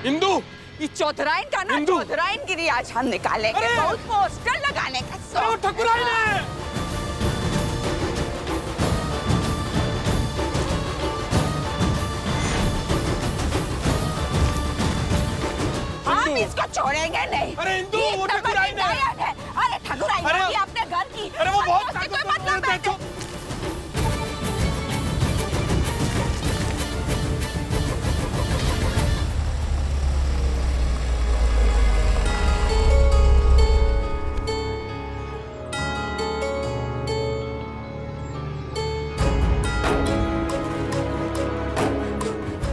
इंदु, ये चौधराइन का ना, चौधराइन गिरी आज हम निकालेंगे। बहुत पोस्टर लगाने का अरे वो ठकुराइन है। हम इसको छोड़ेंगे नहीं। अरे इंदु, वो ठकुराइन है। अरे ठकुराइन ये अपने घर की। अरे वो बहुत ताकतवर है।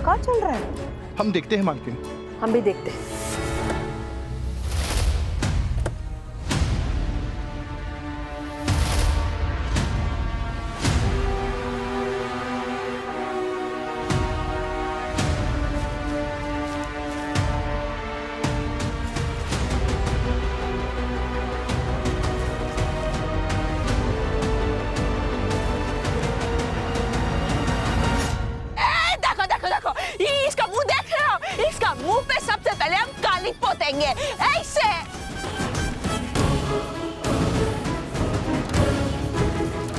क्या चल रहा है? हम देखते हैं मालकिन। हम भी देखते हैं। इसका मुंह देख रहे हो? इसका मुंह पे सबसे पहले हम काली पोतेंगे ऐसे।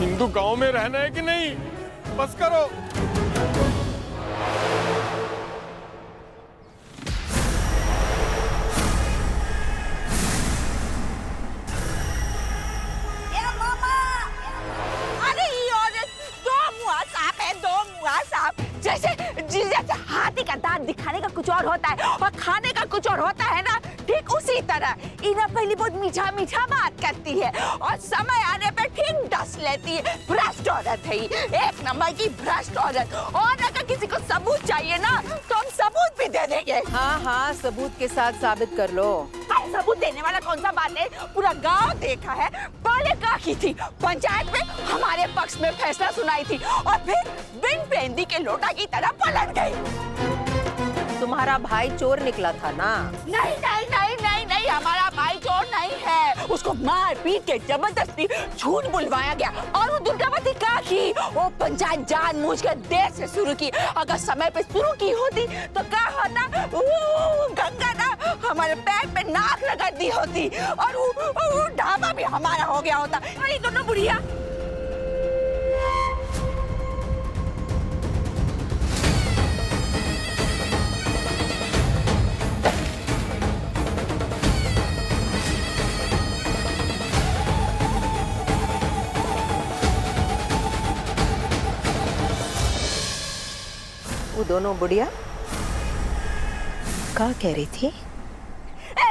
हिंदू गांव में रहना है कि नहीं? बस करो। अरे ये औरत दो मुआ सांप है, दो मुआ सांप। जैसे हाथी का दांत दिखाने का कुछ और होता है और खाने का कुछ और होता है ना, ठीक उसी तरह इना पहली बहुत मीठा मीठा बात करती है और समय आने पे ठीक डस लेती है। भ्रष्ट औरत है ये, एक नंबर की भ्रष्ट औरत। और अगर किसी को सबूत चाहिए ना तो हम सबूत भी दे देंगे। हाँ हाँ, सबूत के साथ साबित कर लो। सबूत देने वाला कौन सा बात है? पूरा गांव देखा है। पहले क्या की थी, पंचायत में हमारे पक्ष में फैसला सुनाई थी और फिर बिन पेंदी के लोटा की तरह पलट गई। तुम्हारा भाई चोर निकला था ना? नहीं नहीं नहीं नहीं नहीं, हमारा भाई चोर नहीं है। उसको मार पीट के जबरदस्ती झूठ बुलवाया गया। और वो दुर्गावती क्या की, वो पंचायत जानबूझ के देर से शुरू की। अगर समय पे शुरू की होती तो क्या होता, गंगा ना हमारे पैर पे नाक लगा दी होती और वो ढाबा भी हमारा हो गया होता। अरे दोनों बुढ़िया, वो दोनों बुढ़िया क्या कह रही थी?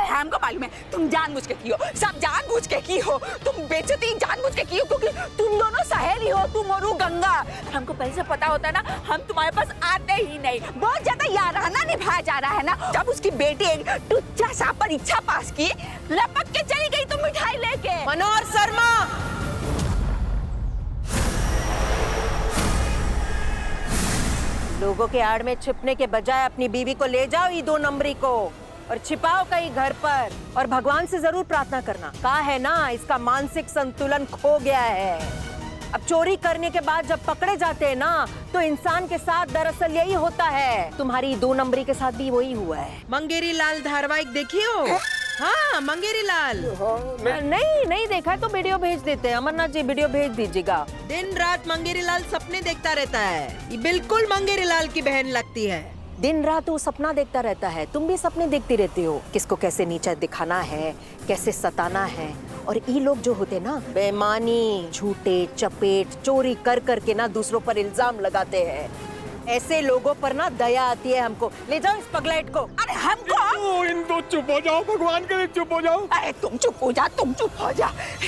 हमको मालूम है, तुम जानबूझ के की हो, सब जानबूझ के की हो। तुम बेइज्जती जानबूझ के की हो क्योंकि तुम दोनों सहेली हो, तुम और वो गंगा। हमको पहले से पता होता ना, हम तुम्हारे पास आते ही नहीं। बहुत ज्यादा याराना निभाया जा रहा है ना। जब उसकी बेटी एक टुच्चा सा परीक्षा पास की, लपक के चली गई तुम मिठाई लेके। मनोहर शर्मा, लोगों के आड़ में छिपने के बजाय अपनी बीवी को ले जाओ, ये 2 नंबरी को, और छिपाओ कहीं घर पर। और भगवान से जरूर प्रार्थना करना, कहा है ना इसका मानसिक संतुलन खो गया है। अब चोरी करने के बाद जब पकड़े जाते हैं ना तो इंसान के साथ दरअसल यही होता है। तुम्हारी 2 नंबरी के साथ भी वही हुआ है। मंगेरी लाल धारावाहिक देखी हो? हाँ, मंगेरी लाल। नहीं देखा तो वीडियो भेज देते हैं। अमरनाथ जी वीडियो भेज दीजिएगा। दिन रात मंगेरी लाल सपने देखता रहता है। ये बिल्कुल मंगेरी लाल की बहन लगती है। दिन रात वो सपना देखता रहता है, तुम भी सपने देखती रहती हो। किसको कैसे नीचा दिखाना है, कैसे सताना है। और ये लोग जो होते ना, बेईमानी, झूठे, चपेट, चोरी कर करके ना दूसरों पर इल्जाम लगाते हैं। ऐसे लोगों पर ना दया आती है हमको। ले जाओ इस पगलाइट को। अरे हमको इंदु चुप हो जाओ, भगवान के लिए चुप हो जाओ। अरे तुम चुप हो जा, तुम चुप हो जा।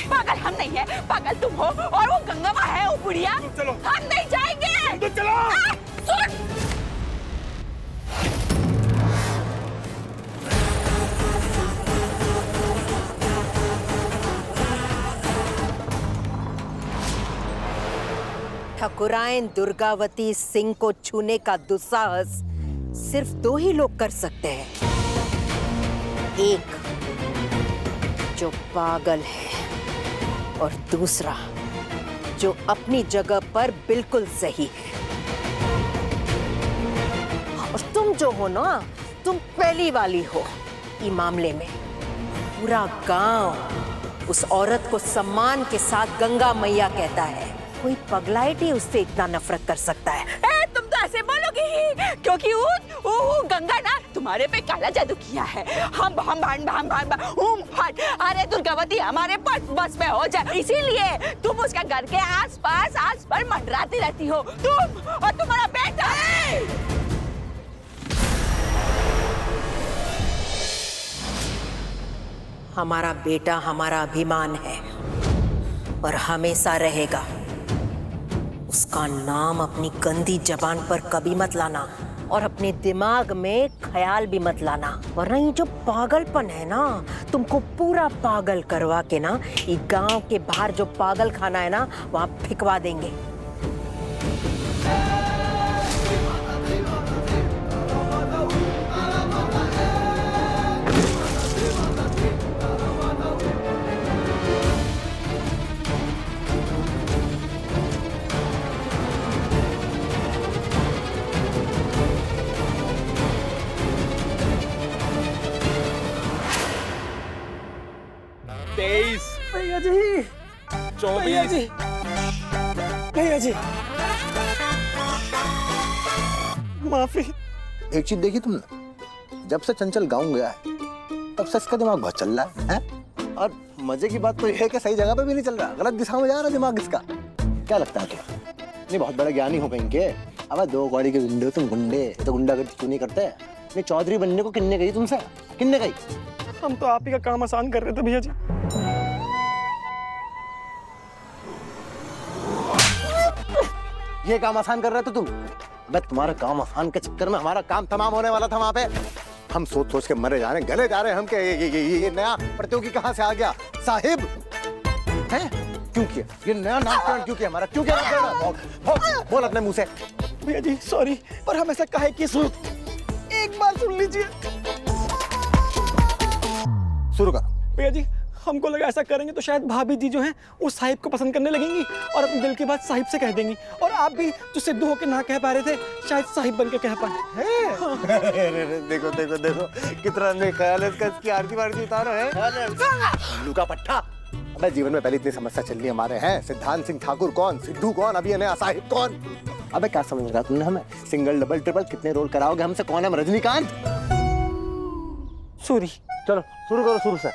पागल हम नहीं है, पागल तुम हो और वो गंगवा है, वो बुढ़िया। चलो, हम नहीं जाएंगे। इंदु चलो। सुन, ठकुराइन दुर्गावती सिंह को छूने का दुस्साहस सिर्फ 2 ही लोग कर सकते हैं। एक जो पागल है और दूसरा जो अपनी जगह पर बिल्कुल सही है। और तुम जो हो ना, तुम पहली वाली हो इस मामले में। पूरा गांव उस औरत को सम्मान के साथ गंगा मैया कहता है। कोई पगलाइट ही उससे इतना नफरत कर सकता है। तुम तो ऐसे बोलोगे ही क्योंकि वो गंगा ना तुम्हारे पे काला जादू किया है। हम फट अरे दुर्गावती हमारे बस में हो जाए, इसीलिए तुम उसका घर के आस-पास मंडराती रहती हो, तुम और तुम्हारा बेटा। हमारा बेटा हमारा अभिमान है और हमेशा रहेगा। उसका नाम अपनी गंदी जबान पर कभी मत लाना और अपने दिमाग में ख्याल भी मत लाना, वरना ये जो पागलपन है ना, तुमको पूरा पागल करवा के ना ये गांव के बाहर जो पागल खाना है ना वहां फिकवा देंगे। भैया जी, 24 भैया जी माफी। एक चीज देखी तुमने, जब से चंचल गाँव गया है तब से इसका दिमाग बहुत चल रहा है? और मजे की बात तो यह है कि सही जगह पे भी नहीं चल रहा, गलत दिशा में जा रहा दिमाग इसका। क्या लगता है तुम्हें? नहीं बहुत बड़ा ज्ञानी हो कहीं के। अब 2 कौड़ी के गुंडे हो तुम, गुंडे तो गुंडागर्दी क्यों नहीं करते? नहीं चौधरी बनने को किन्ने गई तुमसे? किन्ने गई? हम तो आप ही का काम आसान कर रहे थे भैया जी। ये काम आसान कर रहे थे तुम? मैं तुम्हारे काम आसान के चक्कर में हमारा काम तमाम होने वाला था वहां पे। हम सोच के मरे जा रहे हैं, गले जा रहे हैं हम। ये नया प्रतियोगी कहाँ से आ गया? साहिब हैं? क्यों किया ये नया नामकरण? क्यों किया हमारा? क्यों किया? बोल अपने मुंह से। भैया जी सॉरी, पर हम ऐसा काहे किए? सुन, एक बार सुन लीजिए। शुरू कर। भैया जी हमको लगा ऐसा करेंगे तो शायद भाभी जी जो हैं वो साहिब को पसंद करने लगेंगी और अपने दिल की बात साहिब से कह देंगी, और आप भी जो सिद्धू होके ना कह पा रहे थे शायद साहिब बन के कह पाए। देखो देखो देखो कितना ख्याल है इसका, इसकी आरती वारती उतारो है। लुका पट्टा। अबे जीवन में पहले इतनी समस्या चल रही हमारे हैं। सिद्धांत सिंह ठाकुर कौन, सिद्धू कौन, अभी नया साहिब कौन? अबे क्या समझ रहा तुमने हमें? सिंगल डबल ट्रिपल कितने रोल कराओगे हमसे? कौन है हम? रजनीकांत? सॉरी। चलो शुरू करो शुरू से।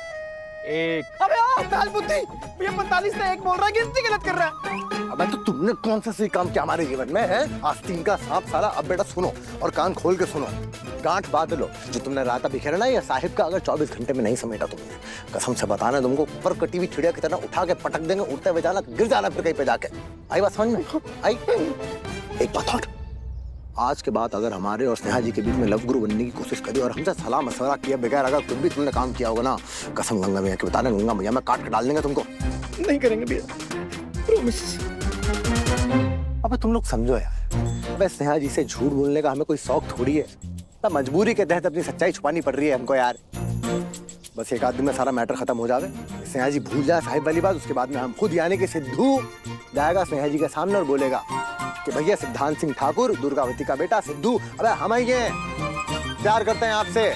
एक। अबे बाल बुद्धि, भैया 45 से 1 बोल रहा है, गिनती गलत कर रहा है। अबे तो तुमने कौन सा सही काम किया हमारे जीवन में है? आस्तीन का सांप साला। अब बेटा सुनो और कान खोल के सुनो, गांठ बांध लो। जो तुमने रात बिखेरा ना ये साहिब का, अगर 24 घंटे में नहीं समेटा तुमने, कसम से बताना तुमको ऊपर कटी हुई चिड़िया की तरह उठा के पटक देंगे, उड़ते हुए जाना, गिर जाना फिर कहीं पे जाके। आई बात समझ में? आई? एक बात और, आज के बाद अगर हमारे और स्नेहा जी के बीच में लव गुरु बनने की कोशिश करी और हमसे सलाह मशवरा किया बगैर अगर कुछ भी तुमने काम किया होगा ना, कसम गंगा मैया की बता रहे, गंगा मैया में काट के डाल देंगे तुमको। नहीं करेंगे भैया, प्रॉमिस। अबे तुम लोग समझो यार, अबे स्नेहा जी से झूठ बोलने का हमें कोई शौक थोड़ी है, तब मजबूरी के तहत अपनी सच्चाई छुपानी पड़ रही है हमको यार। बस एक आध दिन में सारा मैटर खत्म हो जावे, स्नेहा जी भूल जाए साहिब वाली बात, उसके बाद में हम खुद यानी कि सिद्धू जाएगा स्नेहा जी के सामने और बोलेगा कि भैया सिद्धांत सिंह ठाकुर दुर्गावती का बेटा सिद्धू, अबे हम ही हैं, प्यार करते हैं आपसे।